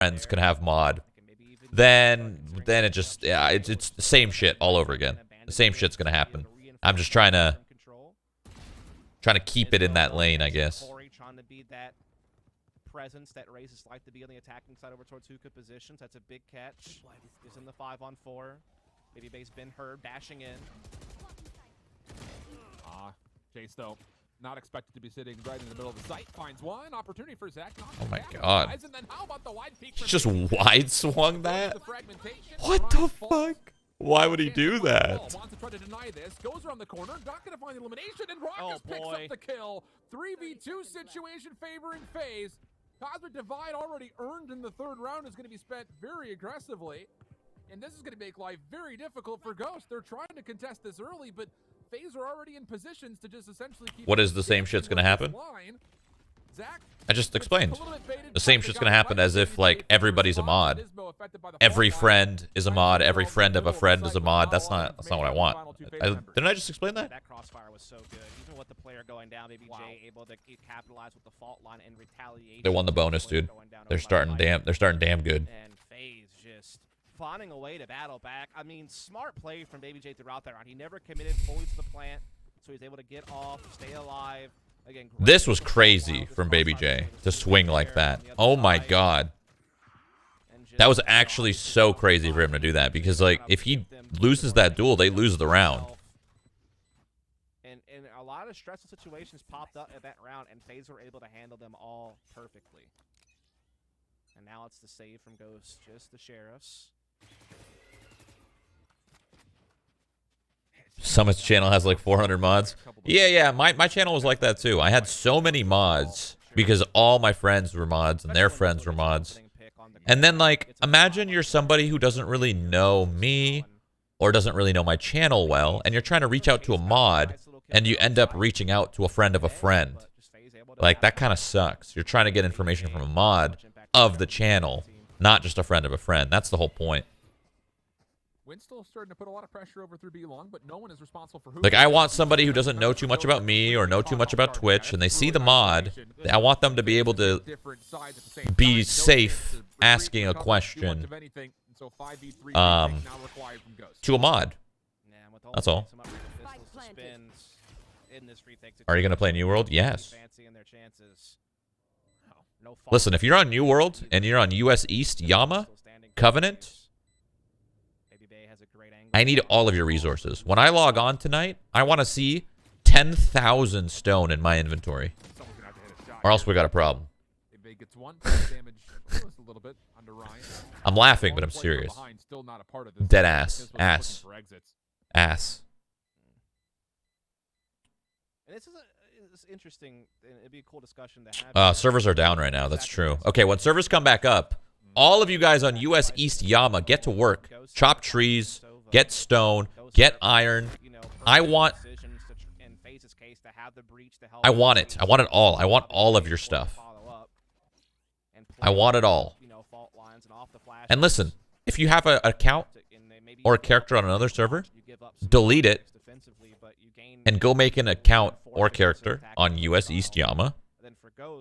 friends can have mod, then it just, yeah, it's the same shit all over again. The same shit's gonna happen. I'm just trying to keep it in that lane, I guess. Trying to be that presence that raises like to be on the attacking side over towards hookah positions. That's a big catch. Is in the 5-on-4. Maybe base been heard dashing in. Chase though, not expected to be sitting right in the middle of the site. Finds one opportunity for Zach. Oh my god. And then how about the wide peek He just wide swung that? What the fuck? Why would he do that? Wants to try to deny this. Goes around the corner. Not going to find the elimination. And Rockus picks up the kill. 3v2 situation favoring Faze. Cosmic Divide already earned in the third round is going to be spent very aggressively. And this is going to make life very difficult for Ghost. They're trying to contest this early, but Faze are already in positions to just essentially keep... What is the same shit's going to happen? I just explained. The same shit's going to happen as if, like, everybody's a mod. Every friend is a mod. Every friend of a friend is a mod. That's not what I want. Didn't I just explain that? That crossfire was so good. Even with the player going down, maybe Jay able to capitalize with the fault line and retaliate. They won the bonus, dude. They're starting damn good. And Faze just finding a way to battle back. I mean, smart play from Baby J throughout that round. He never committed fully to the plant, so he's able to get off, stay alive. Again, this was crazy from Baby J to swing like that. Oh my god. That was actually so crazy for him to do that, because, like, if he loses that duel, they lose the round. And a lot of stressful situations popped up at that round, and Faze were able to handle them all perfectly. And now it's the save from Ghost, just the sheriffs. Summit's channel has like 400 mods. Yeah, my channel was like that too. I had so many mods because all my friends were mods and their friends were mods. And then, like, imagine you're somebody who doesn't really know me or doesn't really know my channel well, and you're trying to reach out to a mod, and you end up reaching out to a friend of a friend. Like, that kind of sucks. You're trying to get information from a mod of the channel, not just a friend of a friend. That's the whole point. Wynn's still starting to put a lot of pressure over through B long, but no one is responsible for who. Like, I want somebody who doesn't know too much about me or know too much about Twitch, and they see the mod. I want them to be able to be safe asking a question to a mod. That's all. Are you going to play New World? Yes. Listen, if you're on New World and you're on US East, Yama, Covenant, I need all of your resources. When I log on tonight, I want to see 10,000 stone in my inventory. Or else we got a problem. I'm laughing, but I'm serious. Dead ass. Ass. Ass. And this is interesting. It'd be a cool discussion to have. Servers are down right now. That's true. Okay, when servers come back up, all of you guys on US East Yama, get to work. Chop trees. Get stone, get iron. I want it. I want it all. I want all of your stuff. I want it all. And listen, if you have an account or a character on another server, delete it and go make an account or character on US East Yama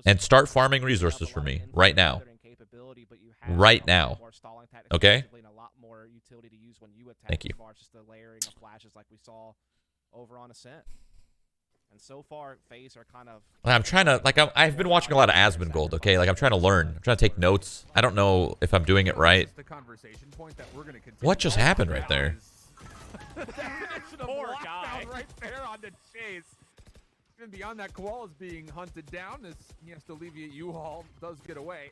and start farming resources for me right now. Right now. Okay? Thank you. Just the layering of flashes like we saw over on Ascent. And so far, Faze are kind of... I'm trying to, like, I've been watching a lot of Asmongold, okay? Like, I'm trying to learn. I'm trying to take notes. I don't know if I'm doing it right. What just happened right there? Poor guy. Right there on the chase. Even beyond that, Koala is being hunted down as he has to alleviate U-Haul. Does get away.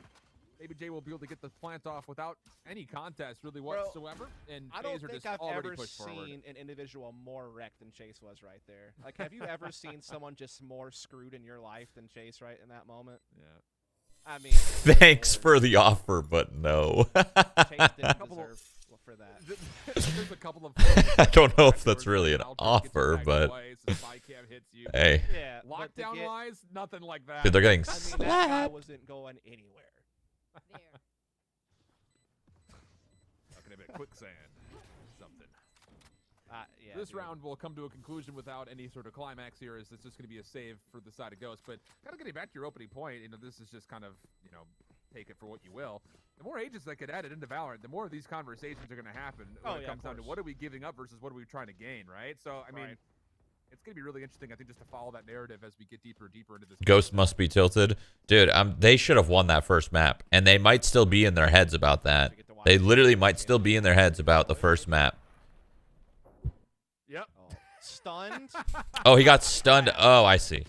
Maybe Jay will be able to get the plant off without any contest really whatsoever. And I don't think I've ever seen an individual more wrecked than Chase was right there. Like, have you ever seen someone just more screwed in your life than Chase right in that moment? Yeah. I mean, thanks for the offer, but no. Chase didn't deserve for that. There's a couple of I don't know if that's really an offer, but hey. Yeah, lockdown wise, nothing like that. Dude, they're getting I mean, slapped. that guy wasn't going anywhere. Talking about quicksand. Something. Yeah, this round will come to a conclusion without any sort of climax here, as it's just going to be a save for the side of Ghost. But kind of getting back to your opening point, you know, this is just kind of, you know, take it for what you will. The more agents that get added into Valorant, the more of these conversations are going to happen when it comes down to what are we giving up versus what are we trying to gain, right? So, I mean, it's going to be really interesting, I think, just to follow that narrative as we get deeper and deeper into this. Ghost must be tilted. Dude, they should have won that first map, and they might still be in their heads about that. They literally might still be in their heads about the first map. Yep. Stunned. Oh, he got stunned. Oh, I see.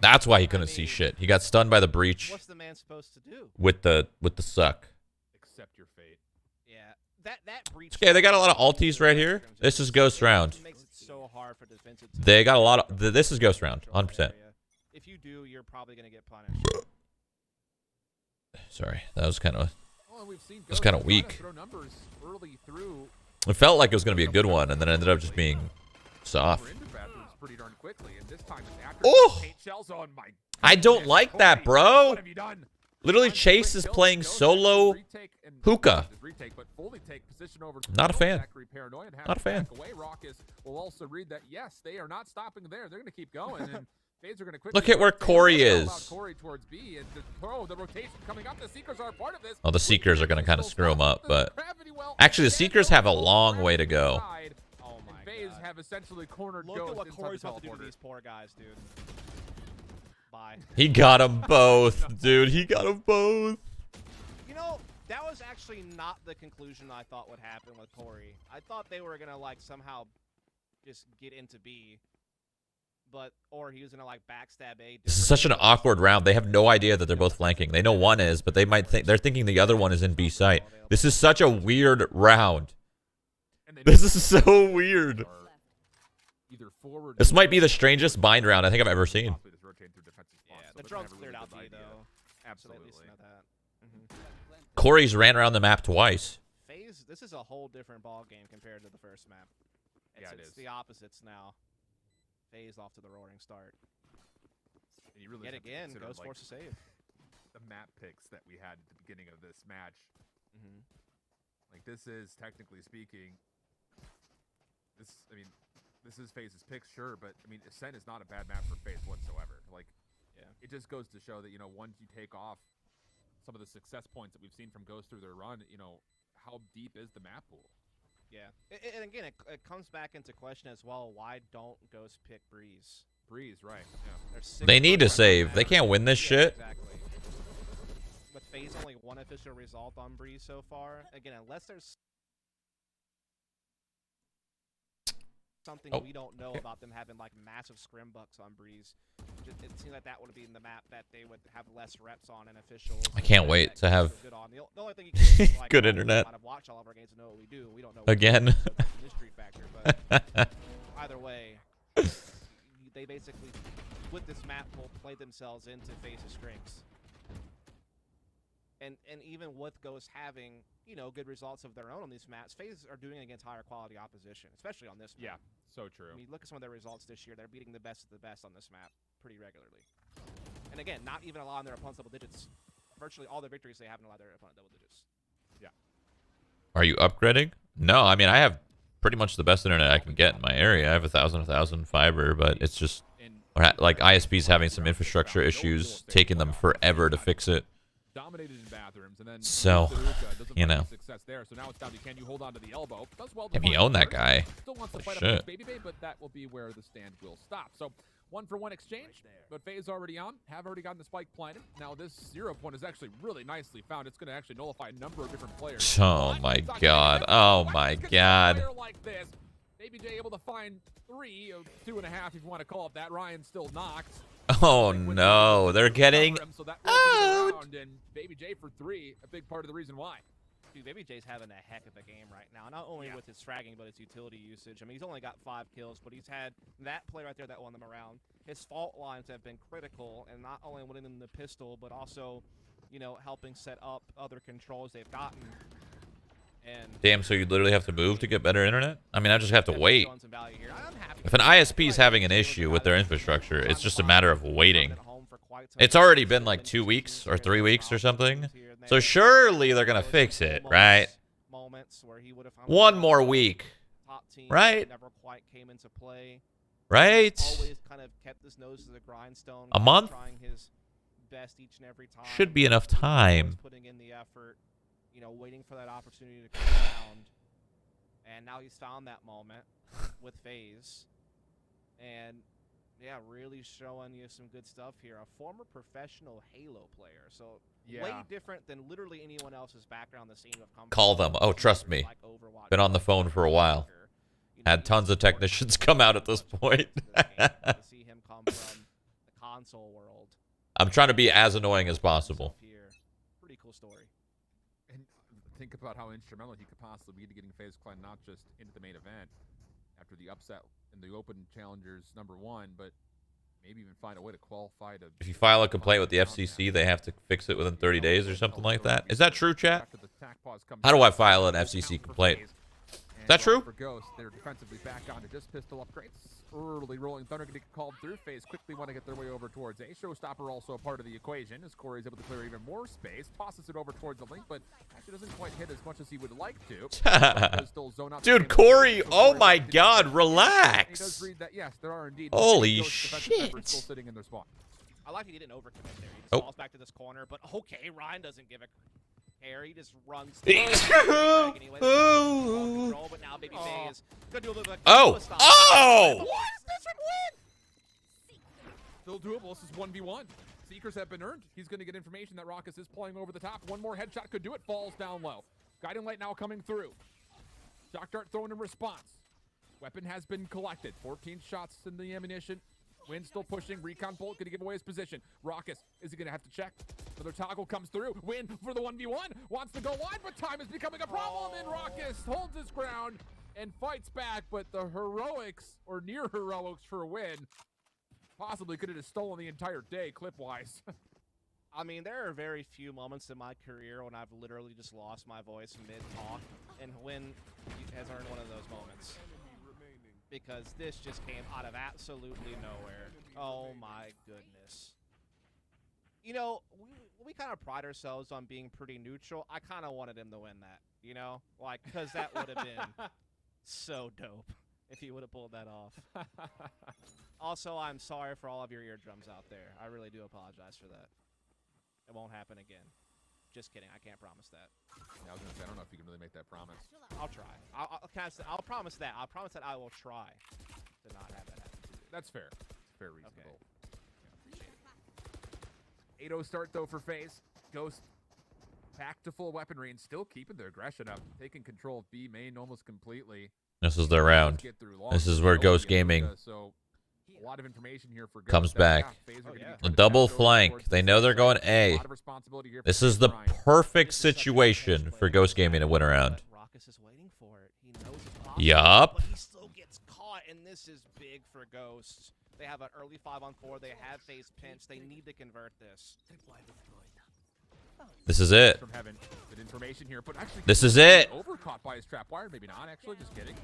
That's why he couldn't see shit. He got stunned by the breach. What's the man supposed to do? With the suck. Accept your fate. Yeah. That breach. Okay, they got a lot of alties right here. This is Ghost Round. Makes it so hard for defensive. They got a lot of. This is Ghost Round, 100%. If you do, you're probably gonna get punished. Sorry, that was kind of. Well, we've seen was kind of weak. throw numbers early through. It felt like it was going to be a good one, and then it ended up just being soft. Pretty darn quickly, and this time it's after Oh! paint shells on my. I don't like that, bro. What have you done? Literally, Chase is playing solo hookah. Not a fan. Not a fan. Raucous will also read that, yes, they are not stopping there. They're going to keep going. And Faze are going to quickly Look at where Corey is. Corey towards B, and the rotation coming up. The Seekers are a part of this. Well, the Seekers are going to kind of screw him up, but actually, the Seekers have a long way to go. Oh my Faze God. have essentially cornered Look Ghost at what inside Corey's the about to do to teleporter. these poor guys, dude. Bye. He got them both, dude. He got them both. You know, that was actually not the conclusion I thought would happen with Corey. I thought they were gonna like somehow just get into B, or he was gonna like backstab A. This is such an awkward round. They have no idea that they're both flanking. They know one is, but they might think they're thinking the other one is in B site. This is such a weird round. This is so weird. This might be the strangest bind round I think I've ever seen. Yeah, the drones cleared out B though. Absolutely. So know that. Corey's ran around the map twice. Faze, this is a whole different ball game compared to the first map. It's the opposites now. Faze off to the roaring start. And you really Yet again, goes like, force to save. The map picks that we had at the beginning of this match. Like, this is, technically speaking, this is Faze's picks, sure, but, I mean, Ascent is not a bad map for Faze whatsoever. Like, it just goes to show that, you know, once you take off some of the success points that we've seen from Ghost through their run, you know, how deep is the map pool? Yeah. And again, it comes back into question as well, why don't Ghost pick Breeze? Breeze, right. Yeah. They need to save. They can't win this shit. Exactly. But Faze only one official result on Breeze so far. Again, unless there's something we don't know about them having like massive scrim bucks on Breeze. It seems like that would be in the map that they would have less reps on and officials. I can't wait to have the only thing you can do is, like, good internet. Watch all of our games and know what we do. We don't know Again. mystery factor, but either way, they basically with this map will play themselves into Faze's strengths. And even with Ghost having, you know, good results of their own on these maps, Faze are doing against higher quality opposition, especially on this map. Yeah, so true. I mean, look at some of their results this year. They're beating the best of the best on this map pretty regularly. And again, not even allowing their opponents double digits. Virtually all their victories, they haven't allowed their opponent double digits. Yeah. Are you upgrading? No, I mean, I have pretty much the best internet I can get in my area. I have 1,000 fiber, but it's just like ISP's having some infrastructure issues, taking them forever to fix it. Dominated in bathrooms, and then so, you know. Success there. So now it's down to can you hold on to the elbow? Does well. Can he own that guy? Still wants to fight shit. up Baby Bay, but that will be where the stand will stop. So 1-for-1 exchange, but Faze already on. Have already gotten the spike planted. Now this 0 point is actually really nicely found. It's going to actually nullify a number of different players. Oh my god. Oh my god. Like this, Baby J able to find 3 or 2.5 if you want to call it that. Ryan still knocked. Oh no, they're getting out. And Baby J for 3, a big part of the reason why. Dude, Baby J's having a heck of a game right now. Not only with his fragging, but his utility usage. I mean, he's only got 5 kills, but he's had that play right there that won them around. His fault lines have been critical, and not only winning them the pistol, but also, you know, helping set up other controls they've gotten. And damn, so you literally have to move to get better internet? I mean, I just have to wait. If an ISP is having an issue with their infrastructure, it's just a matter of waiting. It's already been like 2 weeks or 3 weeks or something. So surely they're going to fix it, right? 1 more week. Right? Right? Always kind of kept his nose to the grindstone. A month? Trying his best each and every time. Should be enough time. Putting in the effort, you know, waiting for that opportunity to come around. And now he's found that moment with Faze. And yeah, really showing you some good stuff here. A former professional Halo player, so way different than literally anyone else's background the scene have come Call from. them. Oh, trust me. Like Overwatch, Been on the phone for a while. you know, Had tons of technicians come out at this point. to see him come from the console world. I'm trying to be as annoying as possible. Here. Pretty cool story. And think about how instrumental he could possibly be to getting FaZe Clan not just into the main event after the upset in the Open Challengers #1, but maybe even find a way to qualify to... If you file a complaint with the FCC, they have to fix it within 30 days or something like that. Is that true, chat? How do I file an FCC complaint? Is that true? For Ghost, they're defensively back onto just pistol upgrades. Early rolling thunder getting called through. FaZe quickly want to get their way over towards A. Showstopper also a part of the equation as Corey's able to clear even more space. Tosses it over towards the link, but actually doesn't quite hit as much as he would like to. Dude, Corey, oh my god, relax. He does read that, yes, there are indeed. Holy Still shit. sitting in their spot. I like he didn't overcommit there. He just Oh. falls back to this corner, but okay, Ryan doesn't give a care. He just runs. Oh. Control, but now baby Faze gonna do a little bit of Oh. stop. Oh. What is this from Win? Still doable. This is 1v1. Seekers have been earned. He's going to get information that Raucus is playing over the top. One more headshot could do it. Falls down low. Guiding light now coming through. Shock dart thrown in response. Weapon has been collected. 14 shots in the ammunition. Win still pushing. Recon bolt going to give away his position. Raucus, is he going to have to check? Another toggle comes through. Win for the 1v1. Wants to go wide, but time is becoming a problem. And Raucus holds his ground and fights back. But the heroics, or near heroics for Win, possibly could have just stolen the entire day clip-wise. I mean, there are very few moments in my career when I've literally just lost my voice mid-talk, and Win has earned one of those moments. Because this just came out of absolutely nowhere. Oh my goodness. You know, we kind of pride ourselves on being pretty neutral. I kind of wanted him to win that, you know? Like, because that would have been so dope if he would have pulled that off. Also, I'm sorry for all of your eardrums out there. I really do apologize for that. It won't happen again. Just kidding. I can't promise that. Yeah, I was gonna say, I don't know if you can really make that promise. I'll try. I'll promise that. I'll promise that I will try to not have that happen. That's fair. Fair, reasonable. Okay. Yeah, 8-0 start though for FaZe. Ghost back to full weaponry and still keeping their aggression up, taking control of B main almost completely. This is their round. This is where Ghost Gaming So a lot of information here for comes back. A double flank. They know they're going A. This is the perfect situation for Ghost Gaming to win a round. Raucus is waiting for it. He knows it's possible, Yup. but he still gets caught, and this is big for Ghost. They have an early 5-on-4. They have FaZe pinch. They need to convert this. This is it. From heaven. Good information here, but actually This is it. overcaught by his trap wire. Maybe not, actually. Just kidding.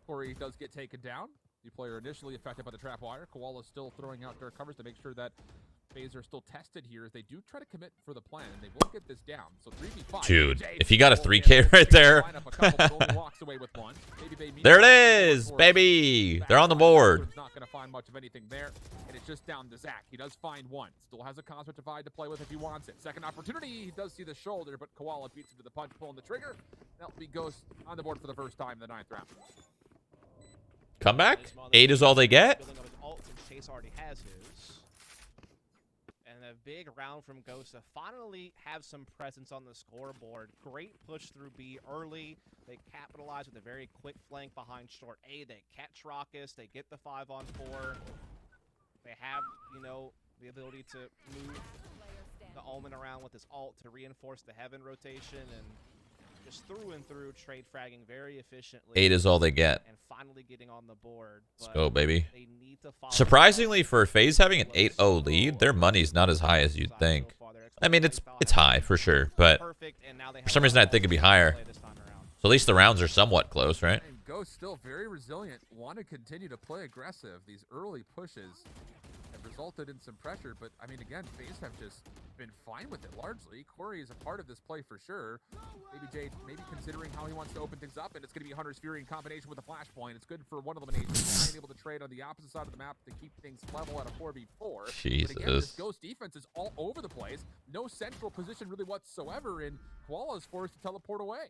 Corey does get taken down. The player initially affected by the trap wire. Koala's still throwing out their covers to make sure that FaZe are still tested here as they do try to commit for the plan, and they will get this down. So 3v5. Dude, if he got a 3K right there. There it is, baby. They're on the board. Not going to find much of anything there, and it's just down to Zach. He does find one. Still has a Cosmic Divide to play with if he wants it. Second opportunity, he does see the shoulder, but Koala beats him to the punch, pulling the trigger. That'll be Ghost on the board for the first time in the 9th round. Comeback? 8 is all they get? Building up his ult since Chase already has his. And a big round from Ghost to finally have some presence on the scoreboard. Great push through B early. They capitalize with a very quick flank behind short A. They catch Raucus. They get the 5-on-4. They have, you know, the ability to move the Omen around with his ult to reinforce the Heaven rotation, and just through and through trade fragging very efficiently. 8 is all they get. And finally getting on the board. Let's go, baby. They need to follow Surprisingly, for FaZe having an 8-0 lead, their money's not as high as you'd think. I mean, it's high for sure, but for some reason I think it'd be higher. So at least the rounds are somewhat close, right? And Ghost still very resilient. Want to continue to play aggressive. These early pushes have resulted in some pressure, but I mean, again, Faze have just been fine with it largely. Corey is a part of this play for sure. Maybe Jay, maybe considering how he wants to open things up, and it's going to be Hunter's Fury in combination with a flashpoint. It's good for one elimination. Ryan able to trade on the opposite side of the map to keep things level at a 4v4. Jesus. But again, this Ghost defense is all over the place. No central position really whatsoever, and Koala is forced to teleport away.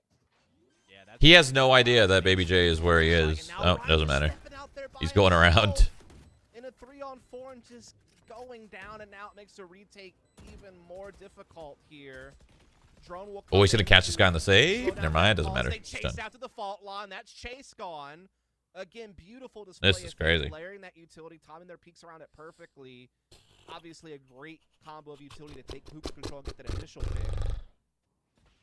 Yeah, He has no idea that Baby J is where he is. Oh, doesn't matter. He's going around. In a 3-on-4 and just going down, and now it makes the retake even more difficult here. Drone will Oh, he's gonna catch this guy on the save? Never mind, doesn't matter. They It's chase done. out to the fault line. That's Chase gone. Again, beautiful display. This is crazy. Layering that utility, timing their peaks around it perfectly. Obviously, a great combo of utility to take hoop control and get that initial pick.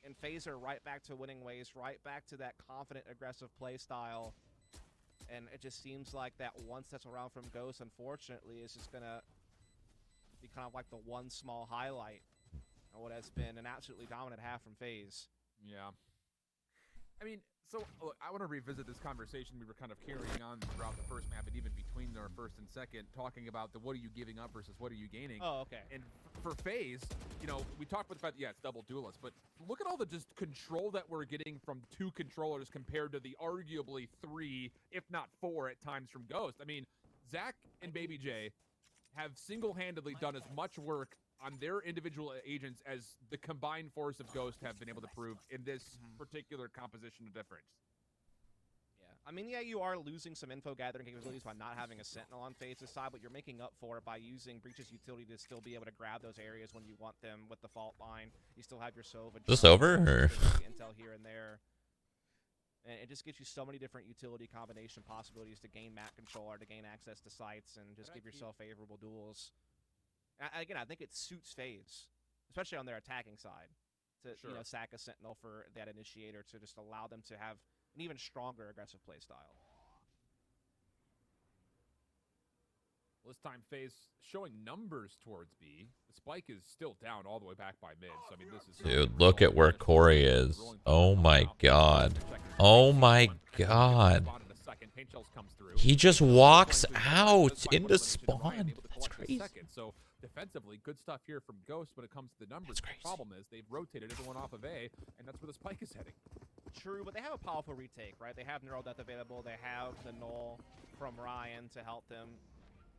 And Phaser right back to winning ways, right back to that confident, aggressive play style. And it just seems like that one steps around from Ghost, unfortunately, is just going to be kind of like the one small highlight of what has been an absolutely dominant half from Faze. Yeah. I mean, so look, I want to revisit this conversation we were kind of carrying on throughout the first map and even between our first and second, talking about the what are you giving up versus what are you gaining. Oh, okay. And for Faze, you know, we talked about the fact that, yeah, it's double duelist, but look at all the just control that we're getting from 2 controllers compared to the arguably 3, if not 4 at times from Ghost. I mean, Zach and Baby J have single-handedly done as much work on their individual agents as the combined force of Ghost have been able to prove in this particular composition of difference. Yeah, I mean, yeah, you are losing some info gathering capabilities by not having a Sentinel on Faze's side, but you're making up for it by using Breach's utility to still be able to grab those areas when you want them with the fault line. You still have your Sova. Is this over, or? Intel here and there. And it just gives you so many different utility combination possibilities to gain map control or to gain access to sites and just give yourself favorable duels. Again, I think it suits Faze, especially on their attacking side, to you know, sack a Sentinel for that initiator to just allow them to have an even stronger aggressive play style. Well, this time Faze showing numbers towards B. The spike is still down all the way back by mid. So I mean, this is Dude, look at where Corey is. Oh my god. Oh my god. He just walks out into spawn. That's crazy. So defensively, good stuff here from Ghost when it comes to the numbers. The problem is they've rotated everyone off of A, and that's where the spike is heading. True, but they have a powerful retake, right? They have Neural Death available. They have the Null from Ryan to help them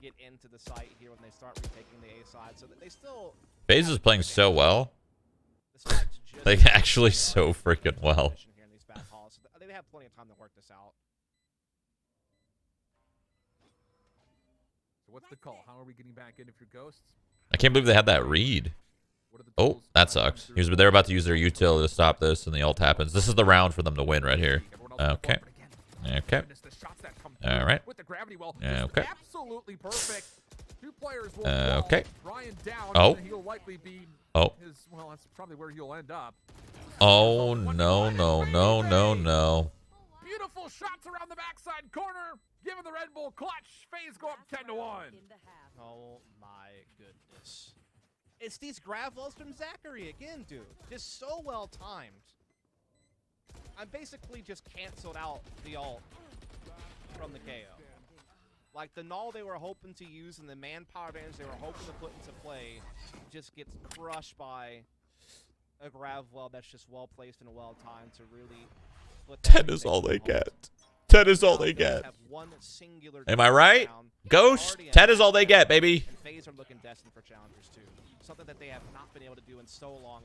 get into the site here when they start retaking the A side. So that they still... Faze is playing so well. Like, actually so freaking well. Here in these back halls. So they have plenty of time to work this out. So what's the call? How are we getting back in if you're Ghosts? I can't believe they had that read. Oh, that sucks. They're about to use their utility to stop this, and the ult happens. This is the round for them to win right here. Okay. Okay. All right. Okay. Absolutely perfect. 2 players will okay. Ryan down, Oh. he'll likely be Oh. his, well, that's probably where he'll end up. Oh, no, no, no, no, no. Beautiful shots around the backside corner. Giving the Red Bull clutch. Faze go up 10-1. Oh my goodness. It's these grab balls from Zachary again, dude. Just so well timed. I basically just canceled out the ult from the KO. Like the null they were hoping to use and the manpower advantage they were hoping to put into play just gets crushed by a grab well that's just well placed and well timed to really put 10 is all they get. 10 is all they get. Am I right? Ghost, 10 is all they get, baby. And Faze are looking destined for challengers too. Something that they have not been able to do in so long.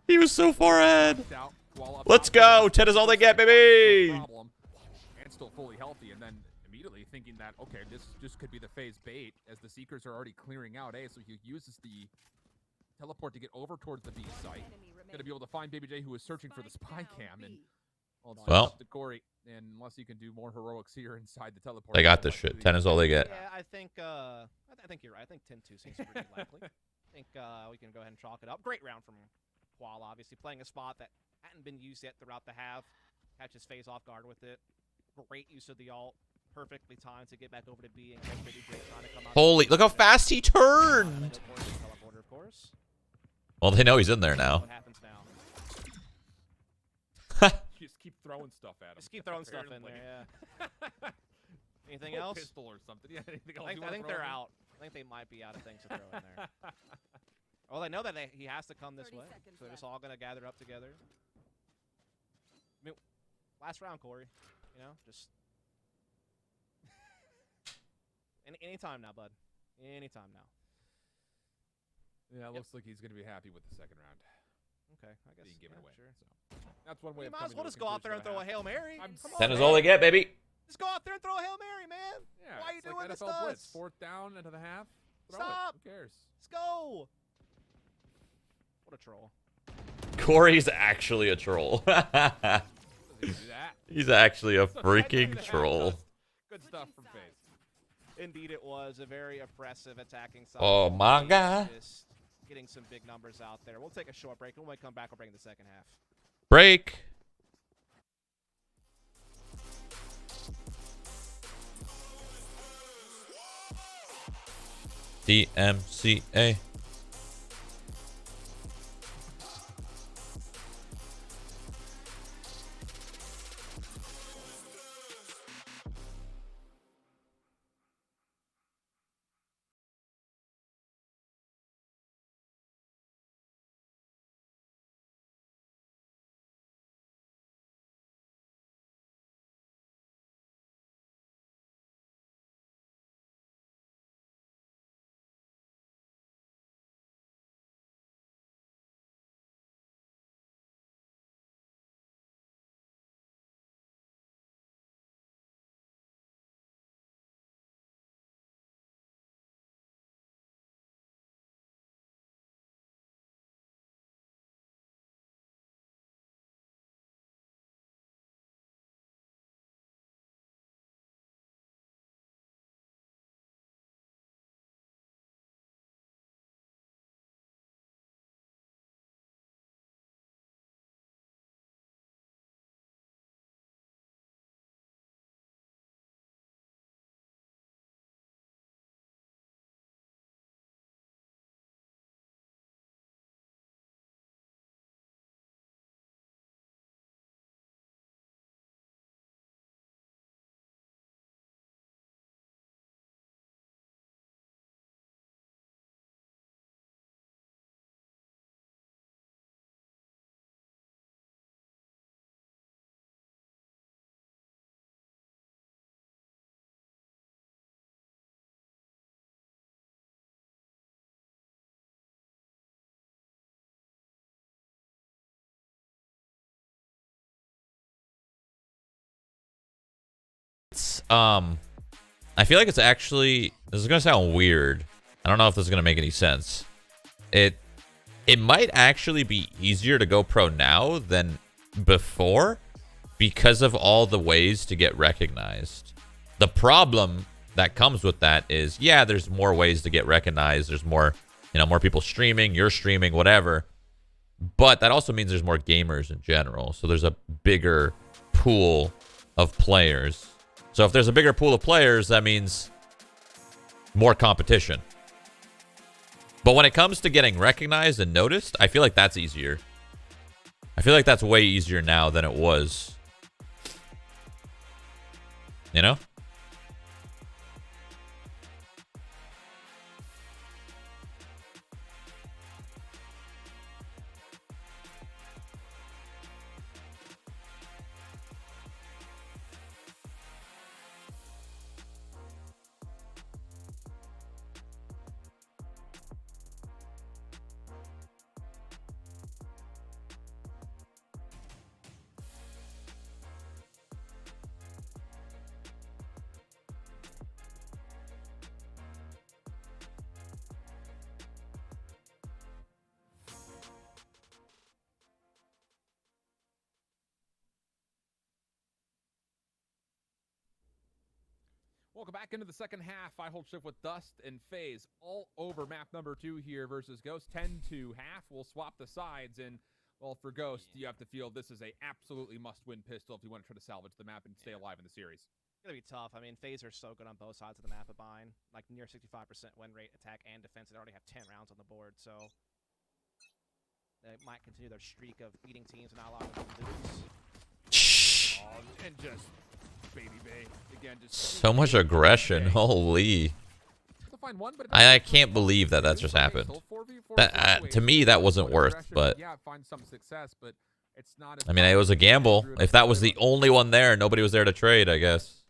He was so far ahead. Let's go. 10 is all they get, baby. And still fully healthy, and then immediately thinking that, okay, this could be the Faze bait as the Seekers are already clearing out A, so he uses the teleport to get over towards the B site. Going to be able to find Baby J, who is searching for the spy cam, and well, to Corey, and unless he can do more heroics here inside the teleport. They got this shit. 10 is all they get. Yeah, I think you're right. I think 10-2 seems pretty likely. I think we can go ahead and chalk it up. Great round from Koala, obviously playing a spot that hadn't been used yet throughout the half. Catches Faze off guard with it. Great use of the ult. Perfectly timed to get back over to B and get Baby J trying to come out. Holy, look how fast he turned. Of course. Well, they know he's in there now. What happens now? Just keep throwing stuff at him. Just keep throwing stuff in there, yeah. Anything Or else? Pistol or something. Yeah, anything else I you think, wanna I think throw they're in? out. I think they might be out of things to throw in there. Well, they know that he has to come this 30 way, seconds so they're just left. all gonna gather up together. I mean, last round, Corey. You know, just anytime now, bud. Anytime now. Yeah, it looks like he's gonna be happy with the second round Okay, I guess. being given away. Sure. So that's one way You of might coming as well to a just go out there and conclusion throw a of Hail Mary. I'm Come 10 on, is all they man. get, baby. Just go out there and throw a Hail Mary, man. Yeah, Why are you it's doing like this NFL to blitz, us? 4th down into the half. Throw Stop. It. Who cares? Let's go. What a troll. Corey's actually a troll. Doesn't do that. He's actually a So 9:30 freaking and a half troll. dust. Good stuff from Faze. Indeed, it was a very oppressive attacking side. Oh my Faze God. Just getting some big numbers out there. We'll take a short break. When we come back, we'll bring the second half. Break. DMCA. I feel like it's actually, this is gonna sound weird. I don't know if this is gonna make any sense. It might actually be easier to go pro now than before because of all the ways to get recognized. The problem that comes with that is, yeah, there's more ways to get recognized. There's more, more people streaming, you're streaming, whatever. But that also means there's more gamers in general. So there's a bigger pool of players. So if there's a bigger pool of players, that means more competition. But when it comes to getting recognized and noticed, I feel like that's easier. I feel like that's way easier now than it was. You know? Welcome back into the second half. I hold shift with Dust and Faze all over map number 2 here versus Ghost. 10-2 half. We'll swap the sides. And, well, for Ghost, you have to feel this is a absolutely must-win pistol if you want to try to salvage the map and stay alive in the series. It's going to be tough. I mean, Faze are so good on both sides of the map of Bind. Like, near 65% win rate, attack, and defense. They already have 10 rounds on the board, so they might continue their streak of beating teams and not allowing them to lose. And just Baby Bay again. Just So much aggression. Holy. Find one, but I can't believe that just happened. That to me, that wasn't worth, but yeah, find some success, but it's not. I mean, it was a gamble. If that was the only one there, nobody was there to trade, I guess.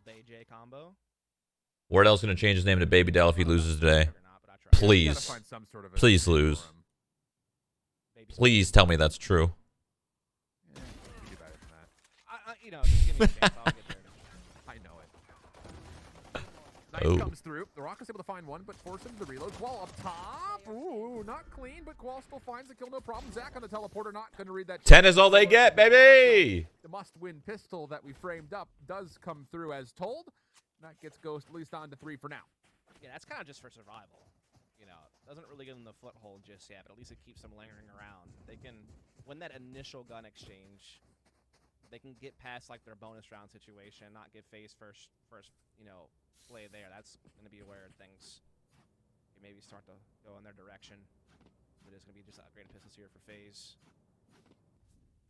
J combo. Wardell's gonna change his name to Baby Dell if he loses today. Please. Please lose. Please tell me that's true. You know, just give me a chance. I'll get there. I know it. Knife Oh. comes through. The Rock is able to find one, but force him to reload. Qual up top. Ooh, not clean, but Qual still finds the kill, no problem. Zach on the teleporter, not going to read that. 10 is all they get, baby! The must-win pistol that we framed up does come through as told. That gets Ghost at least on to 3 for now. Yeah, that's kind of just for survival. You know, doesn't really give them the foothold just yet, but at least it keeps them lingering around. They can win that initial gun exchange. They can get past like their bonus round situation, not get Faze first, you know, play there. That's going to be where things maybe start to go in their direction. But it's going to be just upgraded pistols here for Faze.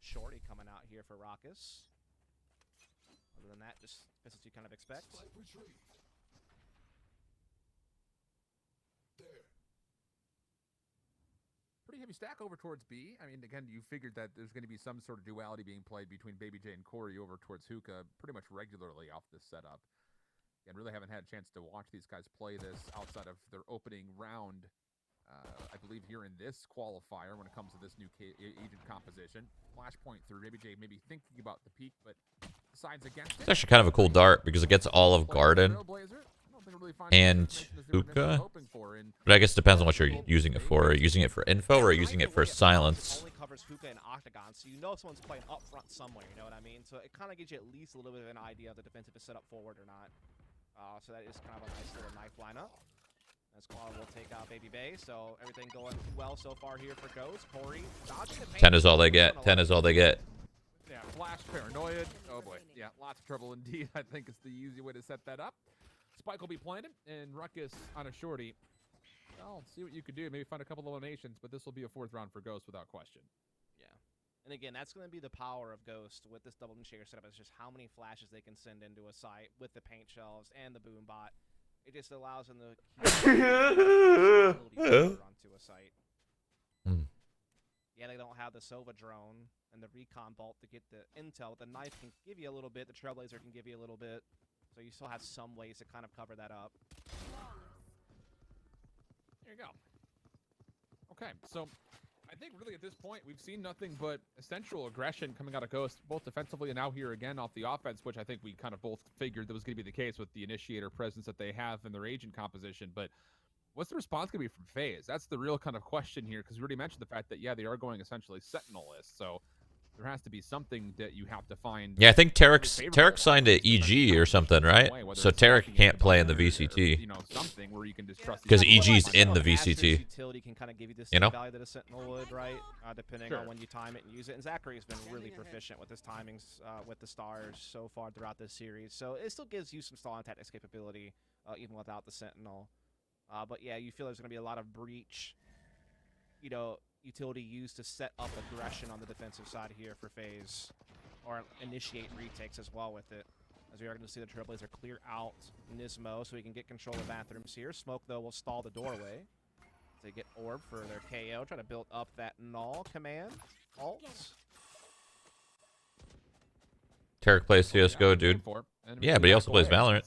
Shorty coming out here for Raucus. Other than that, just pistols you kind of expect. Pretty heavy stack over towards B. I mean, again, you figured that there's going to be some sort of duality being played between Baby J and Corey over towards Hookah pretty much regularly off this setup. And really haven't had a chance to watch these guys play this outside of their opening round, I believe, here in this qualifier when it comes to this new agent composition. Flashpoint through. Baby J maybe thinking about the peak, but decides against it. It's actually kind of a cool dart because it gets all of Garden and Hookah. But I guess it depends on what you're using it for. Are you using it for info or are you using it for silence? Only covers Hookah and Octagon, so you know someone's playing up front somewhere, you know what I mean? So it kind of gives you at least a little bit of an idea of the defensive is set up forward or not. So that is kind of a nice little knife lineup. As Qual will take out Baby Bay, so everything going well so far here for Ghost. Corey dodging the paint. 10 is all they get. 10 is all they get. Yeah, flash paranoid. Oh boy. Yeah, lots of trouble indeed. I think it's the easy way to set that up. Spike will be planted, and Ruckus on a shorty. Well, see what you could do. Maybe find a couple eliminations, but this will be a 4th round for Ghost without question. Yeah. And again, that's going to be the power of Ghost with this double shaker setup. Is just how many flashes they can send into a site with the paint shelves and the boom bot. It just allows them to keep onto a site. Yeah, they don't have the Sova drone and the recon bolt to get the intel. The knife can give you a little bit. The Trailblazer can give you a little bit. So you still have some ways to kind of cover that up. There you go. Okay, so I think really at this point we've seen nothing but essential aggression coming out of Ghost, both defensively and now here again off the offense, which I think we kind of both figured that was going to be the case with the initiator presence that they have in their agent composition. But what's the response going to be from Faze? That's the real kind of question here, because we already mentioned the fact that, yeah, they are going essentially Sentinel-less, so there has to be something that you have to find. Yeah, I think Tarek signed to EG or something, right? So Tarek can't play in the VCT. You know, something where you can just trust because EG's in the VCT. Utility can kind of give you this you know? value that a Sentinel would, right? Depending on when you time it and use it. And Zachary's been really proficient with his timings with the stars so far throughout this series. So it still gives you some stalling tactics capability even without the Sentinel. But yeah, you feel there's going to be a lot of breach, you know, utility used to set up aggression on the defensive side here for Faze, or initiate retakes as well with it. As we are going to see the Trailblazer clear out Nismo so he can get control of bathrooms here. Smoke, though, will stall the doorway. They get orb for their KO, try to build up that null command. Alt. Tarek plays CSGO, dude. Yeah, but he also plays Valorant.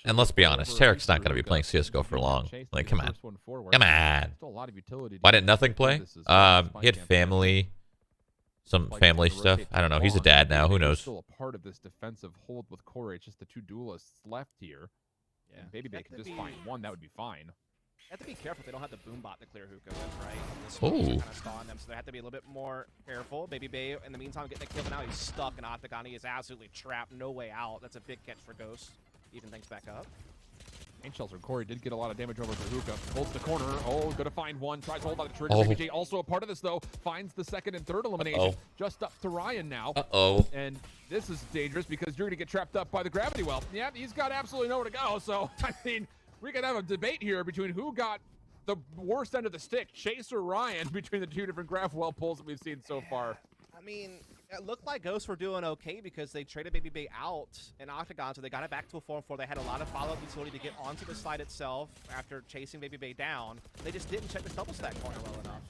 And let's be honest, Tarek's not going to be playing CSGO for long. Like, come on. Come on. Why didn't nothing play? He had family, some family stuff. I don't know. He's a dad now. Who knows? Still a part of this defensive hold with Corey. It's just the 2 duelists left here. Yeah. Maybe they could just find one. That would be fine. They have to be careful they don't have the boom bot to clear Hookah with, right? This kind of stalling them, so they have to be a little bit more careful. Baby Bay, in the meantime, getting a kill, but now he's stuck in Octagon. He is absolutely trapped. No way out. That's a big catch for Ghost. Even things back up. Paint shelter. Corey did get a lot of damage over for Hookah. Holds the corner. Oh, gonna find one. Tries to hold on the trigger. Baby J also a part of this, though. Finds the 2nd and 3rd elimination. Just up to Ryan now. And this is dangerous because you're gonna get trapped up by the gravity well. Yeah, he's got absolutely nowhere to go. So, I mean, we could have a debate here between who got the worst end of the stick, Chase or Ryan, between the 2 different grav well pulls that we've seen so far. I mean, It looked like Ghosts were doing okay because they traded Baby Bay out in Octagon, so they got it back to a 4-4. They had a lot of follow-up utility to get onto the side itself after chasing Baby Bay down. They just didn't check the double stack corner well enough.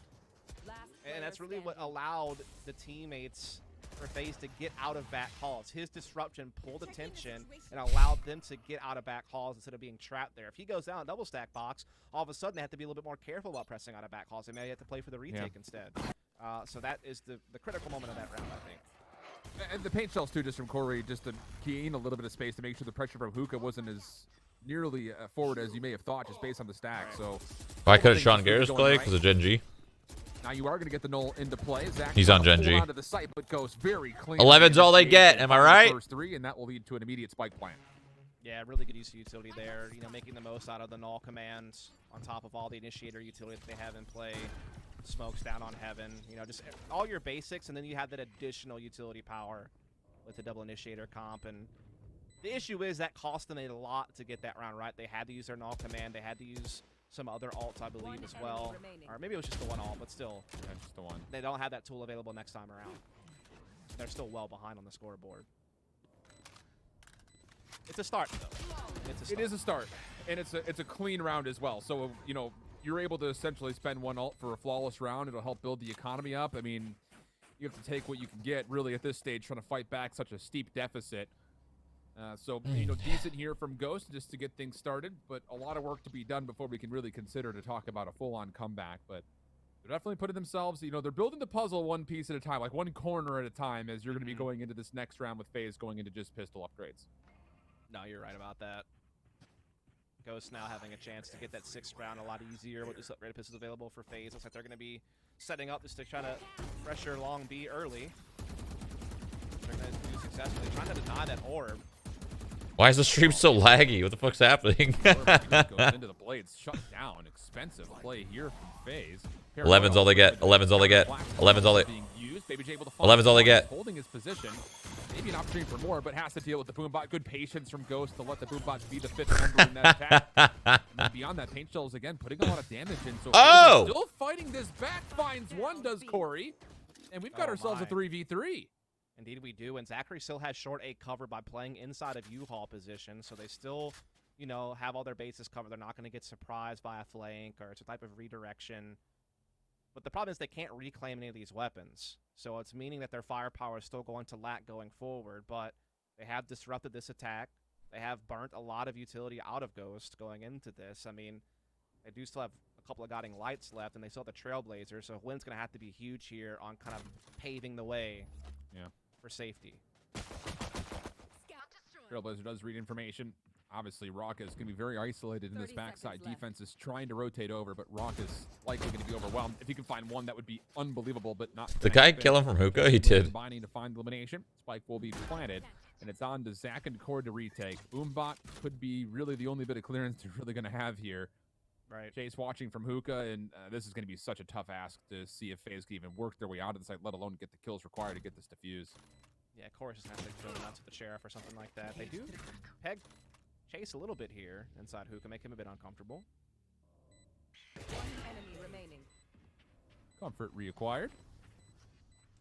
And that's really what allowed the teammates for Faze to get out of back halls. His disruption pulled attention and allowed them to get out of back halls instead of being trapped there. If he goes down a double stack box, all of a sudden they have to be a little bit more careful about pressing out of back halls. They may have to play for the retake instead. So that is the critical moment of that round, I think. And the paint shells too, just from Corey, just to gain a little bit of space to make sure the pressure from Hookah wasn't as nearly forward as you may have thought, just based on the stack. So If I could have Sean Garrett's play because of Gen G. Now you are going to get the null into play. Zach He's on Gen G. onto the site, but goes very clean. 11's all they get. Am I right? First three, and that will lead to an immediate spike plan. Yeah, really good use of utility there. You know, making the most out of the null commands on top of all the initiator utility that they have in play. Smokes down on heaven. You know, just all your basics, and then you have that additional utility power with the double initiator comp. And the issue is that cost them a lot to get that round right. They had to use their null command. They had to use some other alts, I believe, as well. Or maybe it was just the one alt, but still. Yeah, just the one. They don't have that tool available next time around. They're still well behind on the scoreboard. It's a start, though. It is a start, and it's a clean round as well. So, you know, you're able to essentially spend one alt for a flawless round. It'll help build the economy up. I mean, you have to take what you can get, really, at this stage, trying to fight back such a steep deficit. So, you know, decent here from Ghost just to get things started, but a lot of work to be done before we can really consider to talk about a full-on comeback. But they're definitely putting themselves, you know, they're building the puzzle one piece at a time, like one corner at a time, as you're going to be going into this next round with Faze going into just pistol upgrades. No, you're right about that. Ghost now having a chance to get that 6th round a lot easier with this upgraded pistols available for Faze. Looks like they're going to be setting up just to try to pressure long B early. They're going to do successfully, trying to deny that orb. Why is the stream so laggy? What the fuck's happening? Goes into the blades, shut down. Expensive play here from Faze. 11's all they get. 11's all they get. 11's all they. 11's all they get. Holding his position. Maybe an opportunity for more, but has to deal with the boombot. Good patience from Ghost to let the boombot be the 5th member in that attack. And beyond that, paint shells again putting a lot of damage in. So still fighting this back. Finds one, does Corey. And we've got ourselves a 3v3. Indeed we do, and Zachary still has short A cover by playing inside of U-Haul position, so they still, you know, have all their bases covered. They're not going to get surprised by a flank or it's a type of redirection. But the problem is they can't reclaim any of these weapons, so it's meaning that their firepower is still going to lack going forward, but they have disrupted this attack. They have burnt a lot of utility out of Ghost going into this. I mean, they do still have a couple of guiding lights left, and they still have the Trailblazer, so Wynn's going to have to be huge here on kind of paving the way. Yeah. For safety. Trailblazer does read information. Obviously, Rock is going to be very isolated in this backside. Defense is trying to rotate over, but Rock is likely going to be overwhelmed. If he can find one, that would be unbelievable, but not. The guy kill him from hookah? He did. Combining to find elimination. Spike will be planted, and it's on to Zach and Cord to retake. Boombot could be really the only bit of clearance they're really going to have here. Right. Chase watching from hookah, and this is going to be such a tough ask to see if Faze can even work their way out of the site, let alone get the kills required to get this defused. Yeah, of course, it's going to have to throw them out to the sheriff or something like that. They do peg Chase a little bit here inside hookah, make him a bit uncomfortable. One enemy remaining. Comfort reacquired.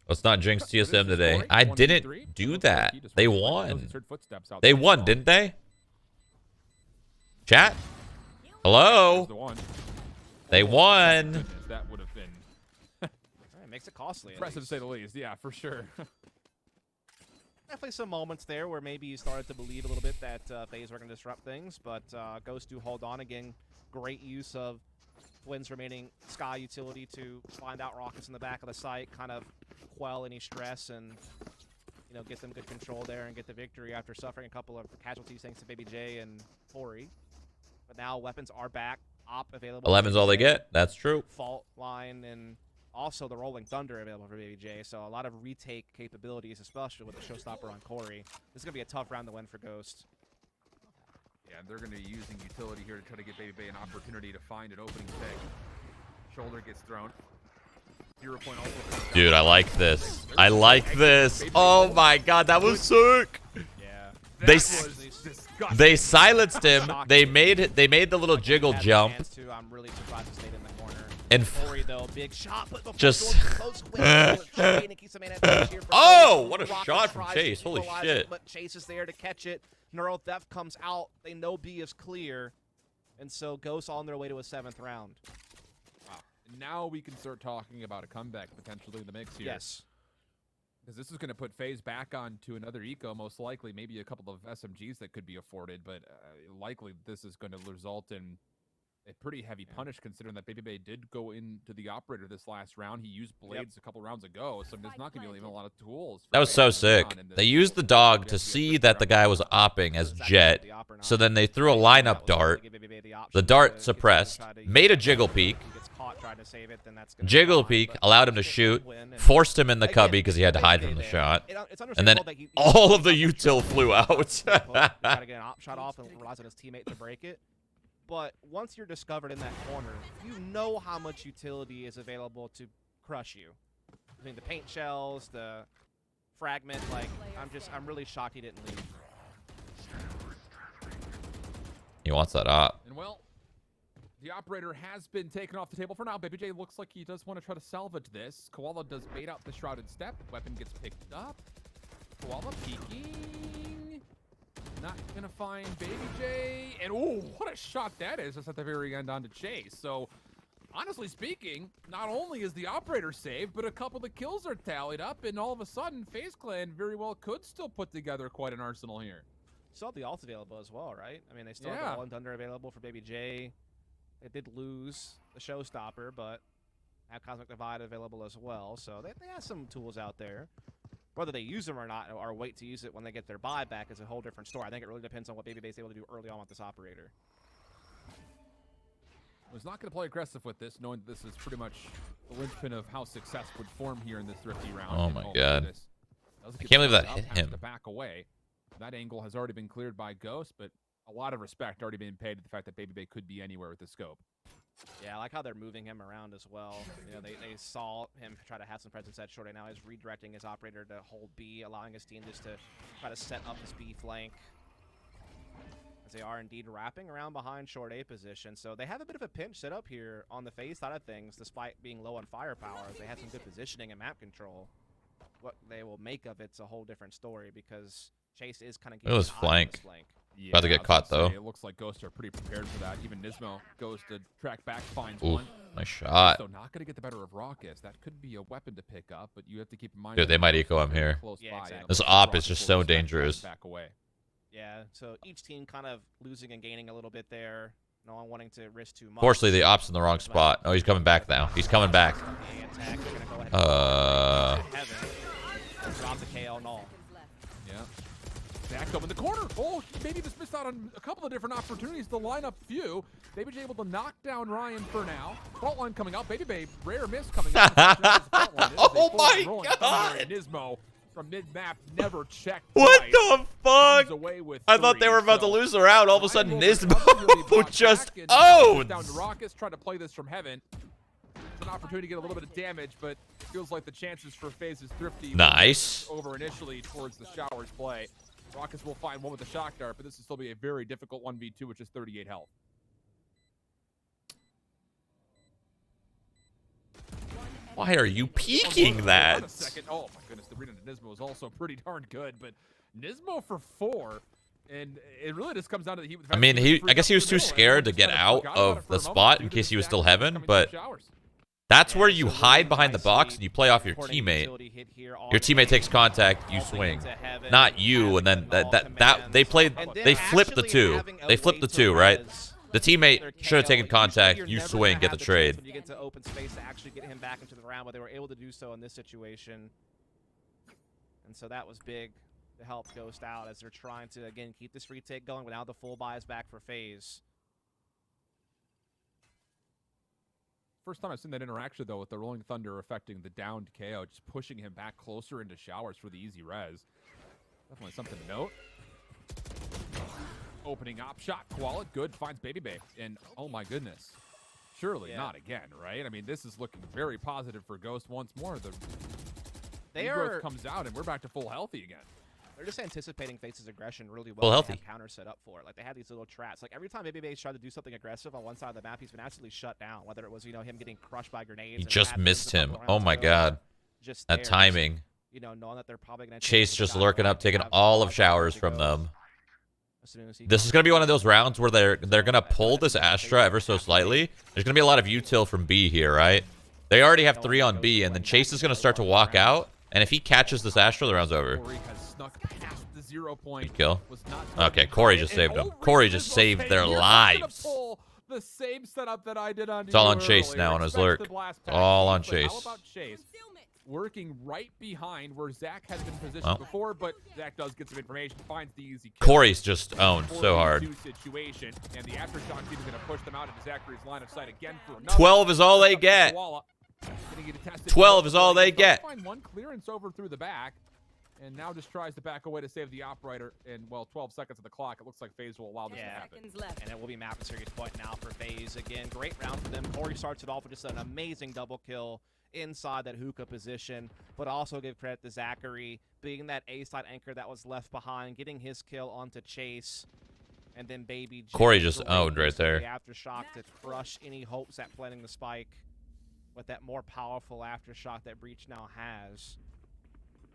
Let's not jinx TSM today. I didn't do that. They won. They won, didn't they? Chat? Hello? They won. That would have been It makes it costly. impressive to say the least. Yeah, for sure. Definitely some moments there where maybe you started to believe a little bit that Faze were going to disrupt things, but Ghost do hold on again. Great use of Wynn's remaining Sky utility to find out rockets in the back of the site, kind of quell any stress and, you know, get them good control there and get the victory after suffering a couple of casualties thanks to Baby J and Corey. But now weapons are back, op available. 11's all they get. That's true. Fault line and also the Rolling Thunder available for Baby J. So a lot of retake capabilities, especially with the showstopper on Corey. This is going to be a tough round to win for Ghost. Yeah, they're going to be using utility here to try to get Baby Bay an opportunity to find an opening pick. Shoulder gets thrown. 0 point also. Dude, I like this. I like this. Oh my god, that was sick. Yeah. They silenced him. They made the little jiggle jump. I'm really surprised he stayed in the corner. And Ori, though, big shot, but just oh, what a shot from Chase. Holy shit. But Chase is there to catch it. Neural Theft comes out. They know B is clear. And so Ghost on their way to a 7th round. Wow. Now we can start talking about a comeback potentially in the mix here. Yes. Because this is going to put Faze back onto another eco, most likely. Maybe a couple of SMGs that could be afforded, but likely this is going to result in a pretty heavy punish, considering that BabyBay did go into the operator this last round. He used blades a couple rounds ago, so there's not going to be even a lot of tools. That was so sick. They used the dog to see that the guy was opping as Jet, so then they threw a lineup dart. The dart suppressed, made a jiggle peek. Jiggle peek allowed him to shoot, forced him in the cubby because he had to hide from the shot, and then all of the util flew out. Gotta get an op shot off and relies on his teammate to break it. But once you're discovered in that corner, you know how much utility is available to crush you. I mean, the paint shells, the fragment, like, I'm really shocked he didn't leave. He wants that op. And well, the operator has been taken off the table for now. BabyJ looks like he does want to try to salvage this. Koala does bait out the shrouded step. Weapon gets picked up. Koala peeking. Not gonna find BabyJ. And oh, what a shot that is. That's at the very end onto Chase. So, honestly speaking, not only is the operator saved, but a couple of the kills are tallied up, and all of a sudden, FaZe Clan very well could still put together quite an arsenal here. Still have the ult available as well, right? I mean, they still have the All and Thunder available for BabyJ. They did lose the Showstopper, but have Cosmic Divide available as well. So they have some tools out there. Whether they use them or not, or wait to use it when they get their buyback, is a whole different story. I think it really depends on what BabyBay is able to do early on with this operator. I was not going to play aggressive with this, knowing that this is pretty much the linchpin of how success would form here in this thrifty round. Oh my god. I can't believe that hit him. To back away. That angle has already been cleared by Ghost, but a lot of respect already being paid to the fact that BabyBay could be anywhere with the scope. Yeah, I like how they're moving him around as well. You know, they saw him try to have some presence at short, and now he's redirecting his operator to hold B, allowing his team just to try to set up his B flank. As they are indeed wrapping around behind short A position. So they have a bit of a pinch set up here on the FaZe side of things, despite being low on firepower. They have some good positioning and map control. What they will make of it's a whole different story, because Chase is kind of it was flank. Yeah, about to get caught though. It looks like Ghosts are pretty prepared for that. Even Nismo goes to track back, finds Ooh, one. nice shot. So not going to get the better of Raucus. That could be a weapon to pick up, but you have to keep in mind. Dude, they might eco him here. Yeah, exactly. This op is just so dangerous. Back away. Yeah, so each team kind of losing and gaining a little bit there. No one wanting to risk too much. Fortunately, the op's in the wrong spot. Oh, he's coming back now. He's coming back. Drop the KO and all. Yeah. Back up in the corner. Oh, maybe just missed out on a couple of different opportunities to line up few. BabyJ able to knock down Ryan for now. Fault line coming out. BabyBay, rare miss coming out. Oh my god! Nismo from mid-map never checked. What the fuck? I thought three, they were about to lose the round. All of a sudden, Ryan Nismo just owned. Down owns. to Raucus, trying to play this from heaven. It's an opportunity to get a little bit of damage, but feels like the chances for FaZe is thrifty. Nice. Over initially towards the Showers play. Raucus will find one with the shock dart, but this will still be a very difficult 1v2, which is 38 health. Why are you peeking that? A second. Oh my goodness, the read into Nismo is also pretty darn good, but Nismo for 4, and it really just comes down to the heat. I mean, I guess he was too scared to get out of the spot in case he was still heaven, but that's where you hide behind the box and you play off your teammate. Your teammate takes contact, you swing, not you. And then they flipped the two. They flipped the two, right? The teammate should have taken contact. You swing, get the trade. When you get to open space to actually get him back into the round, but they were able to do so in this situation, and so that was big to help Ghost out as they're trying to again keep this retake going. But now the full buy is back for FaZe. First time I've seen that interaction, though, with the Rolling Thunder affecting the downed KO, just pushing him back closer into Showers for the easy res. Definitely something to note. Opening op shot, Koala, good, finds BabyBay. And, oh my goodness, surely not again, right? I mean, this is looking very positive for Ghost once more. The growth comes out, and we're back to full healthy again. They're just anticipating Faze's aggression really Well, well. They healthy. have counters set up for it. Like they had these little traps. Like every time Baby Base tried to do something aggressive on one side of the map, he's been absolutely shut down. Whether it was him getting crushed by grenades. He and just had missed a him. couple Oh rounds my ago, god. just That there, just, timing. knowing that they're probably gonna Chase take just the lurking shot up, taking have all one of showers to from go. them. As soon as he This is going to be one of those rounds where they're going to pull this Astra ever so slightly. There's going to be a lot of util from B here, right? They already have 3 on B, and then Chase is going to start to walk out. And if he catches this Astra, the round's over. Corey has snuck past the 0 point. Good kill. Was not Okay, targeted. Corey just And saved him. oh, Corey Reese just is saved okay. their You're not gonna lives. pull the same setup that I did on It's all you on Chase earlier. now on his Expects lurk. the blast It's all on pack, but Chase. How about Chase working right behind where Zach has been positioned Well. before, but Zach does get some information, finds the easy kill. Corey's just owned so hard. 4v2 situation, and the aftershock team is going to push them out into Zachary's line of sight again for another. 12 is all they get. 12 is all they get. Find one clearance over through the back, and now just tries to back away to save the operator. And well, 12 seconds of the clock. It looks like Faze will allow this to happen. Seconds left. And it will be map and series point now for Faze. Again, great round for them. Corey starts it off with just an amazing double kill inside that hookah position, but also give credit to Zachary being that A-side anchor that was left behind, getting his kill onto Chase. And then Baby J Corey just going owned right into there. The aftershock to crush any hopes at planting the spike with that more powerful aftershock that Breach now has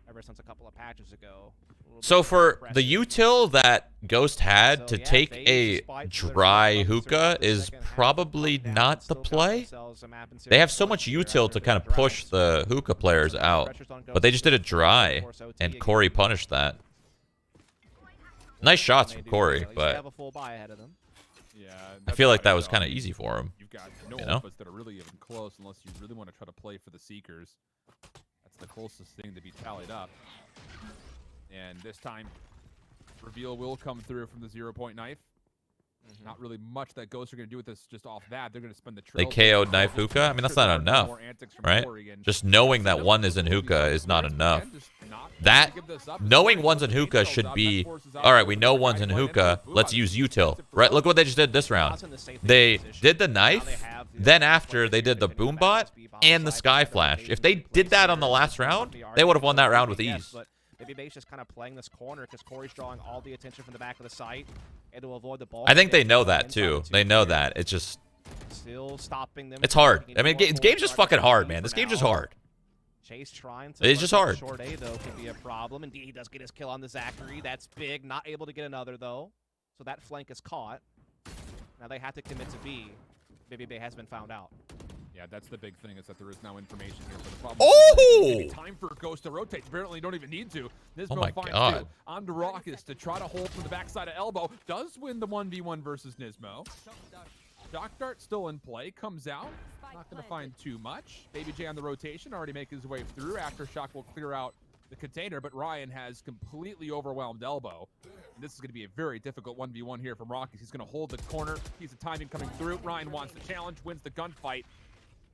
ever since a couple of patches ago. So for the util that Ghost had So, to yeah, take Faze, a despite dry literally hookah the is second half, probably up, down, not the still got play. themselves a map and They have series so point much here util after to their kind of push drives. the hookah players out, Pressures on but they Ghost just did it to dry, force OT and again. Corey punished that. Nice shots They from do Corey, at least but have a full buy ahead of them. Yeah, I feel like that was kind of easy for him. You've got no You know? alphas that are really even close unless you really want to try to play for the Seekers. That's the closest thing to be tallied up. And this time, reveal will come through from the 0-point knife. Not really much that Ghosts are going to do with this just off that. They're going to spend the They trail. KO'd knife hookah? I mean, that's not enough, right? Just knowing that one is in hookah is not enough. That, knowing one's in hookah should be, all right, we know one's in hookah, let's use util. Right, look what they just did this round. They did the knife, then after they did the boom bot and the sky flash. If they did that on the last round, they would have won that round with ease. Maybe Base just kind of playing this corner because Corey's drawing all the attention from the back of the site and to avoid the ball. I think they know that too. They know that. It's just, still stopping them. it's hard. I mean, game's just fucking hard, man. This game's just hard. Chase trying to. It's just hard. Short A though could be a problem. Indeed, he does get his kill on the Zachary. That's big. Not able to get another though. So that flank is caught. Now they have to commit to B. Baby Bay has been found out. Yeah, that's the big thing, is that there is now information here. But the problem Oh! is time for Ghost to rotate. Apparently, you don't even need to. Oh my finds God. two. On to Raucus to try to hold from the backside of elbow. Does win the 1v1 versus Nismo. Shock Dart still in play. Comes out. Not going to find too much. Baby J on the rotation. Already making his way through. Aftershock will clear out the container, but Ryan has completely overwhelmed elbow. And this is going to be a very difficult 1v1 here from Raucus. He's going to hold the corner. He's the timing coming through. Ryan wants the challenge, wins the gunfight.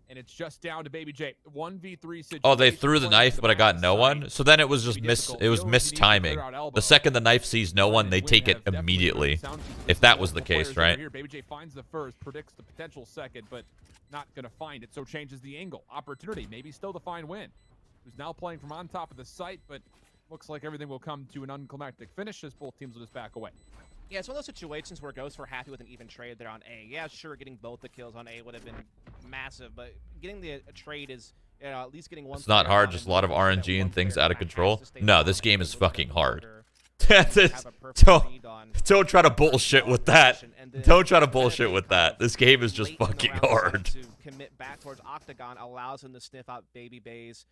And it's just down to Baby J. 1v3 situation. Oh, they threw the knife, but I got no one. So then it was just missed timing. The second the knife sees no one, they take it immediately. If that was the case, right? Here, Baby J finds the first, predicts the potential second, but not going to find it, so changes the angle. Opportunity, maybe still to find win. Who's now playing from on top of the site, but looks like everything will come to an unclimactic finish as both teams will just back away. Yeah, it's one of those situations where Ghosts were happy with an even trade there on A. Yeah, sure, getting both the kills on A would have been massive, but getting a trade is, at least getting one. It's not hard, just a lot of RNG and things out of control. No, this game is fucking hard. Don't try to bullshit with that. Don't try to bullshit with that. This game is just fucking hard. To commit back towards Octagon allows him to sniff out Baby Bay's